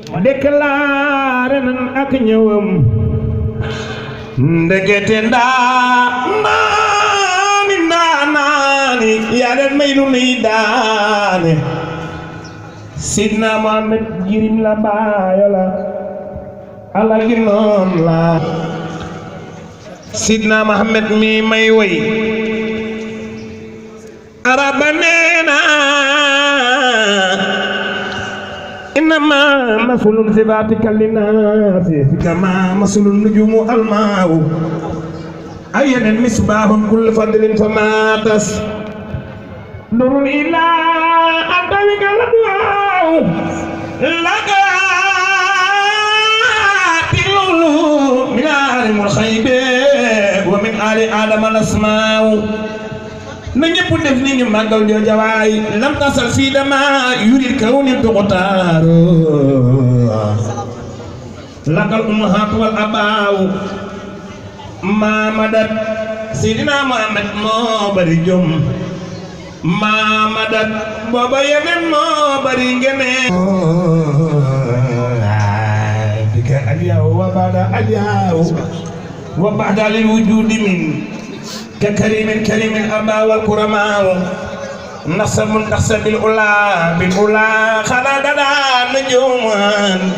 déclaré nan ak ñëwam ndekete ndaanaani yaa leen may lu nuy daane Sidna Muhammad jirim la baayo la ala gi noon la Sidna Muhammad mi may woy araba neena innama masulun sifatika linnaasi kama masulun nujumu almaaw ayyanen misbahun kulli fadlin famatas nurun ila antawika ladwaaw laga tilulu min alimul xaybe wa min ali adama nasmaaw na ñëpp def ni ñu màggal jooja waay lam tasal fii dama yurid kaw ni doxotaaru lakal ummahaat wal abaaw maamadat Sidina Muhammad moo bari jom maamadat booba yeneen moo bari ngene bika alyaw wa bada alyaw wa bada lil wujudi min ككريم كريم الأبا والكرماء نصب نصب بالأولى خلقنا نجوما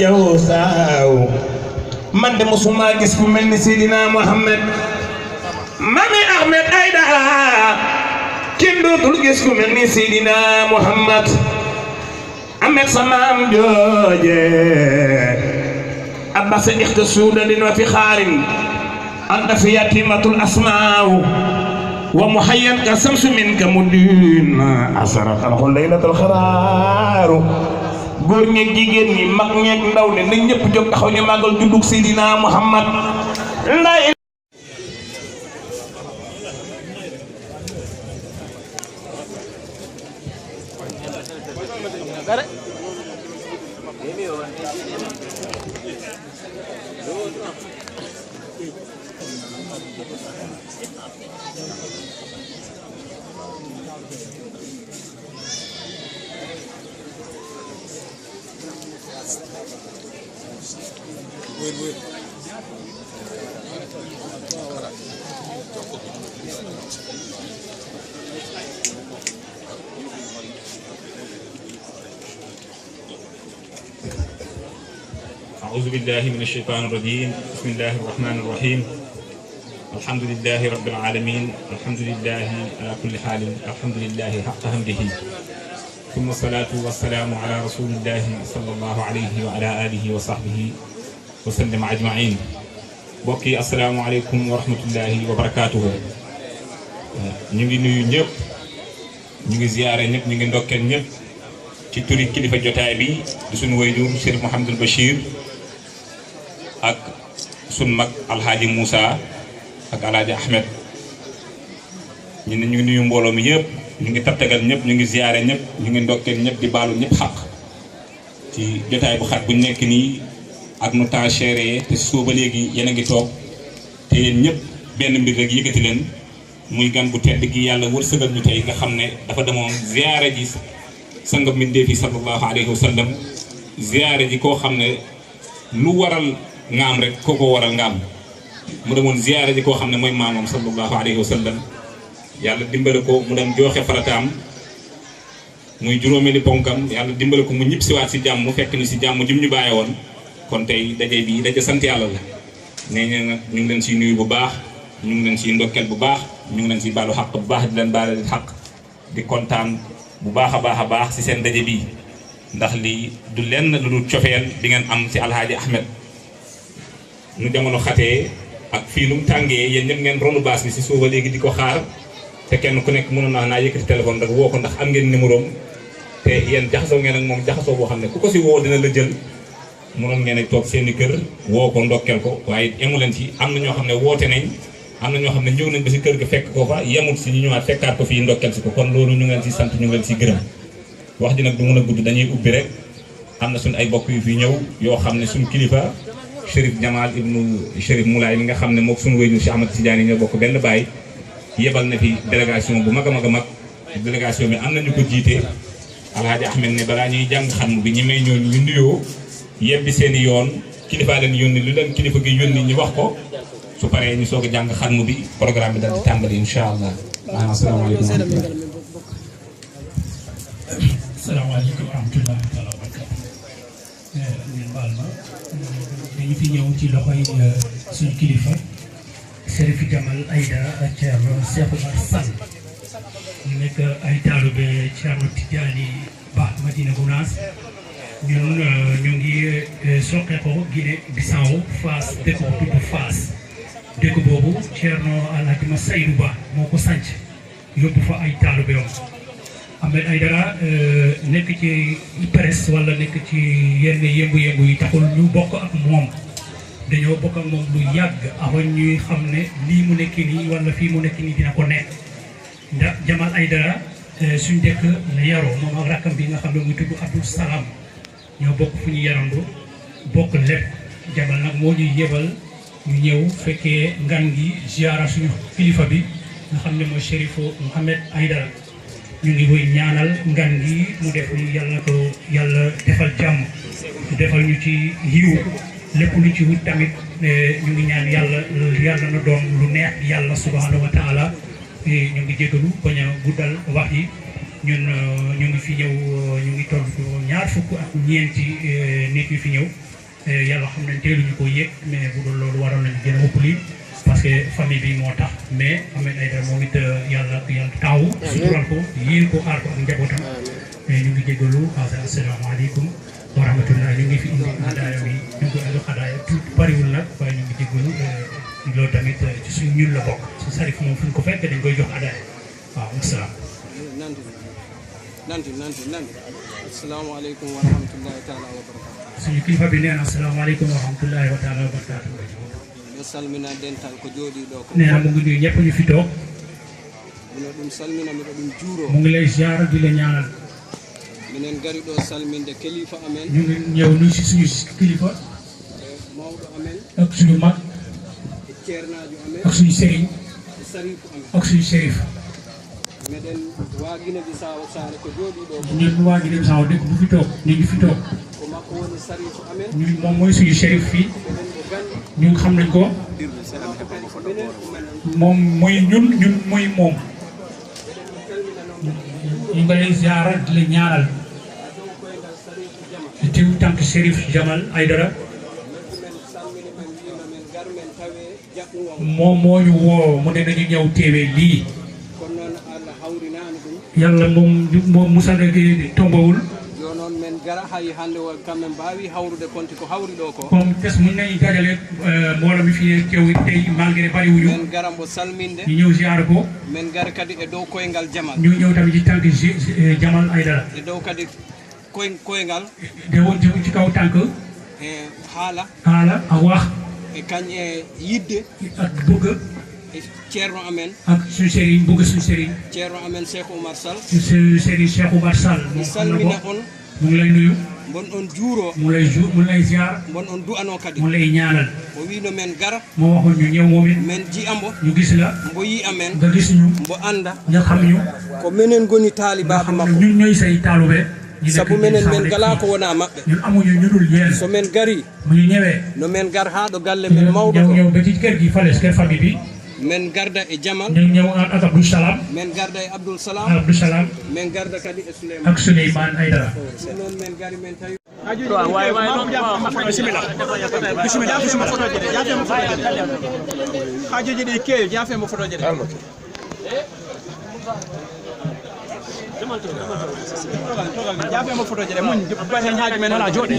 جوساو من دم سما جسم من سيدنا محمد مامي أحمد أيدا كندو تل جسم من سيدنا محمد أحمد سمام جوجي أبا سيختصون لنا في خارم أنت في يتيمة الأسماء ومحيا كالشمس منك مدين أسرت له ليلة الخرار góor ñeeg jigéen ñi mag ñeeg ndaw ne nañ ñëpp jóg taxaw ñu màggal juddug Seydina Muhammad lay أعوذ بالله من الشيطان الرجيم بسم الله الرحمن الرحيم الحمد لله رب العالمين الحمد لله على كل حال الحمد لله حق حمده ثم الصلاة والسلام على رسول الله صلى الله عليه وعلى آله وصحبه وسلم أجمعين بوكي السلام عليكم ورحمة الله وبركاته نيغي نيو ñep ñi ziaré ñep ñi ndokkel ñep ci turi kilifa jotaay bi di sunu wayjur Cheikh Mouhamadou Bachir ak sun mag Alhaji Moussa ak Alhaji Ahmed ñu ngi nuyu mbooloo mi yëpp ñu ngi tattagal ñëpp ñu ngi ziaré ñëpp ñu ngi ndokkeel ñëpp di baalu ñëpp xaq ci jotaay bu xat bu nekk nii ak nu temps chéré te soo ba léegi yéen a ngi toog te yéen ñëpp benn mbir rek yëkkati leen muy gan bu tedd gi yàlla wërsëgal ñu tey nga xam ne dafa demoon ziaré ji sangam mbindeef yi sallallahu alayhi wa sallam ziaré ji koo xam ne lu waral ngaam rek kooko waral ngaam mu demoon ziaré ji koo xam ne mooy maamam sallallahu alayhi wa sallam yàlla dimbale ko mu dem joxe farataam muy juróomeeli ponkam yàlla dimbale ko mu ñib siwaat si jàmm mu fekk ni si jàmm jim ñu bàyyee woon kon tey daje bi daje sant yàlla la nee na nag ñu ngi leen siy nuyu bu baax ñu ngi leen siy ndokkeel bu baax ñu ngi leen siy baalu xaq bu baax di leen baale xaq di kontaan bu baax a baax si seen daje bii ndax lii du lenn lu dul cofeel di ngeen am si Alhaji Ahmed nu jamono xatee ak fii nu mu tàngee yéen ñëpp ngeen ronu baas bi si suuba léegi di ko xaar te kenn ku nekk mënoon naa yëkkati téléphone rek woo ko ndax am ngeen numéro am te yéen jaxasoo ngeen ak moom jaxasoo boo xam ne ku ko si woo dina la jël mënoon ngeen a toog seen i kër woo ko ndokkeel ko waaye emu leen ci am na ñoo xam ne woote nañ am na ñoo xam ne ñëw nañ ba si kër ga fekk ko fa yemul si ñu ñëwaat fekkaat ko fii ndokkeel si ko kon loolu ñu ngi leen si sant ñu ngi leen si gërëm wax ji nag du mën a gudd dañuy ubbi rek am na suñ ay bokk yu fi ñëw yoo xam ne suñ kilifa Chérif Jamal ibnu Chérif Moulay mi nga xam ne moom suñu wéynu Cheikh Ahmad Tidiane ñoo bokk benn baay yebal na fi délégation bu mag a mag délégation bi am nañu ko jiite Alhaji Ahmed ne balaa ñuy jàng xam bi ñi may ñëw ñu nuyoo yebbi seen i yoon kilifa leen yónni lu leen kilifa gi yónni ñu wax ko su paree ñu soog a jàng xarnu bi programme bi daal di tàmbali incha allah. asalaamaaleykum wa rahmatulah. asalaamaaleykum wa rahmatullahi taala wa barakatu. ñun baal ma dañu fi ñëw ci loxoy suñu kilifa Cherif Jamal Aïdara ak Thierno Cheikh Oumar Sall ñu nekk ay taalibe Thierno Tidiane Ba Madina Gounass. ñun ñu ngi soqe ko Guinée Bissau Fass dëkk bu tudd Fass dëkk boobu Thierno Alhaji Seydou Ba moo ko sanc yóbbu fa ay taalibe yoon Ahmed Aïdara nekk ci presse wala nekk ci yenn yëngu-yëngu yi taxul ñu bokk ak moom dañoo bokk ak moom lu yàgg avant ñuy xam ne lii mu nekk nii wala fii mu nekk nii dina ko nekk ndax Jamal Aïdara suñ dëkk la yaroo moom ak rakkam bi nga xam ne muy tudd Abdou Salam ñoo bokk fu ñu yarandu bokk lépp Jamal nag moo ñuy yebal ñu ñëw fekkee ngan gi ziara suñu kilifa bi nga xam ne mooy Cherif Mohamed Aïdara ñu ngi koy ñaanal ngan gi mu def ni yàlla na ko yàlla defal jàmm defal ñu ci yiw lépp lu ci wut tamit ñu ngi ñaan yàlla na doon lu neex yàlla subhanahu wa taala ñu ngi jégalu bañ a guddal wax yi ñun ñu ngi fi ñëw ñu ngi toll ñaar fukk ak ñeenti nit yu fi ñëw yàlla xam nañ teeluñu ko yëg mais bu dul loolu waroon nañu gën a ëpp lii parce que famille bi moo tax mais Ahmed Aïdara moom it yàlla taawu sutural ko yiir ko aar ko ak njabootam mais ñu ngi jégalu asalaamaaleykum wa rahmatullah ñu ngi fi indi xadaaya bi ñu ngi ko indi xadaaya tuuti bariwul nag waaye ñu ngi jégalu loolu tamit ci suñu ñun la bokk su Sarif moom fu ñu ko fekk dañ koy jox xadaaya waaw wasalaam nanti asalaamaaleykum wa rahmatullahi taala wa barakatuh suñu kilifa bi nee na asalaamaaleykum wa rahmatullahi wa taala wa barakatuh mi salmina dental ko jooɗiɗo ko nee na mu ngi nuyu ñëpp ñu fi toog mino ɗum salmina miɗo ɗum juuro mu ngi lay ziar di la ñaanal minen gari ɗo salminde kilifa amen ñu ngi ñëw nuyu si suñu kilifa mawɗo amen ak suñu mag e ceernajo amen ak suñu sëriñ e sarifu amen ak suñu sérif meɗen waguine Bissau saare ko jooɗiɗo ko ñun waa Guinée Bissau dëkk bu fi toog ñu ngi fi toog ko makko woni sarifu amen ñun moom mooy suñu sérif fii eɗen ko gandi ñun xam nañ ko minen ɗumen moom mooy ñun mooy moom ñu ngi lay ziara di la ñaanal dow koyngal sarifu jama di teew tànk Cherif Jamal Aïdara men salmini men wima men gar men tawe jaɓɓuwon moom moo ñu woo mu ne nañu ñëw teewee lii kono noon Allah hawrinani ɗum yàlla moom musal tombawul yo noon men gara hay hande kamɓe mbawi hawrude konti ko hawri ɗo ko comme bés mun nañu dajale mbooloo mi fi teew tey malgré bariwuñu men gara mbo salminde ñu ñëw ziar ko men gara kadi e dow koyngal jamal ñu ñëw tamit ci tànk Jamal Aïdara e dow kadi koyngal de woon ci kaw tànk e haala ak wax e kañ e yidde ak bëgg e ceerno amen ak suñu sëriñ bëgg suñu sëriñ ceerno amen Cheikh Oumar Sall suñu sëriñ Cheikh Oumar Sall mi moom xam na salmina ko on mu ngi lay nuyu bon on juuro mu lay ziar bon on du'ano kadi mu lay ñaanal o wino men gara moo waxoon ñu ñëw moom it men ji'ambo ñu gis la mbo yi amen nga gis ñu mbo anda nga xam ñu ko minen goni nga taalibaɓe xam ne makko ñun ñooy say taalube ñu saabu nekk minen Guinée men Bissau gala rek ko wona maɓɓe ñun amuñu ñu dul yéen so men gari mu ñu ñëwee no men gar ha ɗo galle men mawɗo ko ñëw ba ci kër gi fales kër famille bi men garda e Jamal ñu ñëw ak Abdou Salam men garda e Abdoul Salam Abdou Salam men garda kadi e Souleymane ak Souleymane Aïdara ɗum noon men gari men tawi bismillah photoje ɗe jafemo photoje ɗe hajuji ɗi kewi jafemo photoje ɗe jafemo photoje ɗe muñ baɗen haaju men ala jooɗe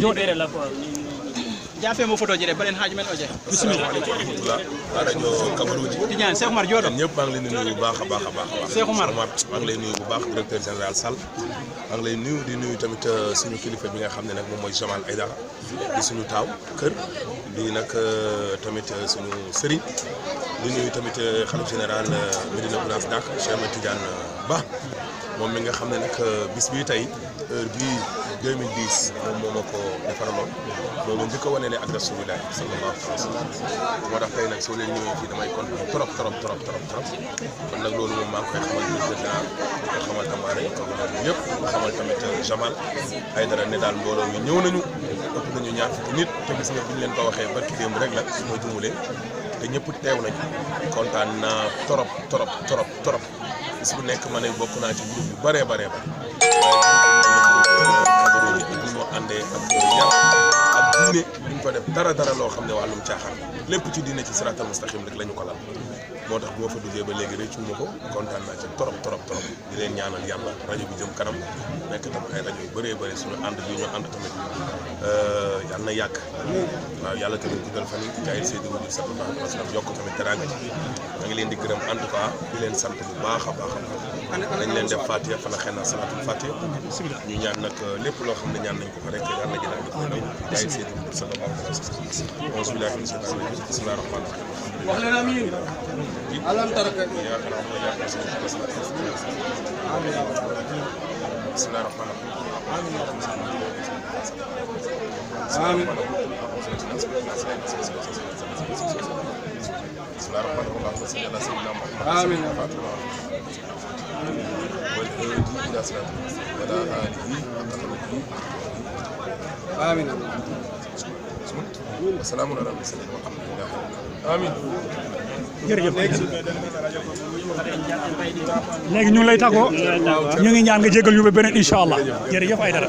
jafemo photoje ɗe baɗen haaju men oje bisimilla rajo Kabarouji Tidiane Cheikh Oumar jooɗo ñëpp maa ngi leen di nuyu bu baax a baax a baax Cheikh Oumar maa ngi lay nuyu bu baax directeur général Sall maa ngi lay nuyu di nuyu tamit suñu kilifa bi nga xam ne nag moom mooy Jamal Aïdara di suñu taaw kër di nag tamit suñu sëriñ di nuyu tamit xalif général Médina Gounass Dak Cheikh Ahmed Tidiane Ba moom mi nga xam ne nag bis bii tey heure bii 2010 moom moo ma ko defaraloon moom la njëkk a waneele ak Rasulullah sallallahu alayhi wa sallam moo tax tey nag soo leen ñëwee fii damay kontaan trop kon nag loolu moom maa ngi koy xamal président nga xamal tamaare ko ñëpp nga xamal tamit Jamal Aïdara ne daal mbooloo mi ñëw nañu ëpp nañu ñaar fukki nit te gis nga bu ñu leen ko waxee barki démb rek la su ma jumulee te ñëpp teew nañu kontaan naa trop trop trop trop bis bu nekk ma ne bokk naa ci groupe yu bëree waaye groupe bu ñu àndee ak yar ak diine duñ ko def dara loo xam ne wàllum caaxaan lépp ci diine ci siraatal mustaqim rek la ñu ko lal moo tax bu ma fa duggee ba léegi rëccu ma ko kontaan naa ci trop di leen ñaanal yàlla rajo bi jëm kanam nekk tam ay rajo yu bëree suñu ànd bi ñu ànd tamit yàlla na yàgg waaw yàlla tamit guddal fan yi jaayil Seydou Diouf sallallahu alayhi wa sallam yokk tamit teraanga ci ma ngi leen di gërëm en tout cas di leen sant bu baax a baax dañ leen def Fatiha fana xëy na salaatul Fatiha ñu ñaan nag lépp loo xam ne ñaan nañ ko fa rek yàlla ji daal di ko may jaayil Seydou Diouf sallallahu alayhi wa sallam auzu billahi mina shaytaani rajiim bismillahir rahmaanir rahiim wax leen amiin alam taraka bismillahir rahmaanir rahiim amiin amiin amiin salaamun alal mursaliin walhamdulillah amiin jërëjëf léegi ñu ngi lay tàggoo ñu ngi ñaan nga jégal ñu ba beneen incha allah jërëjëf Aïdara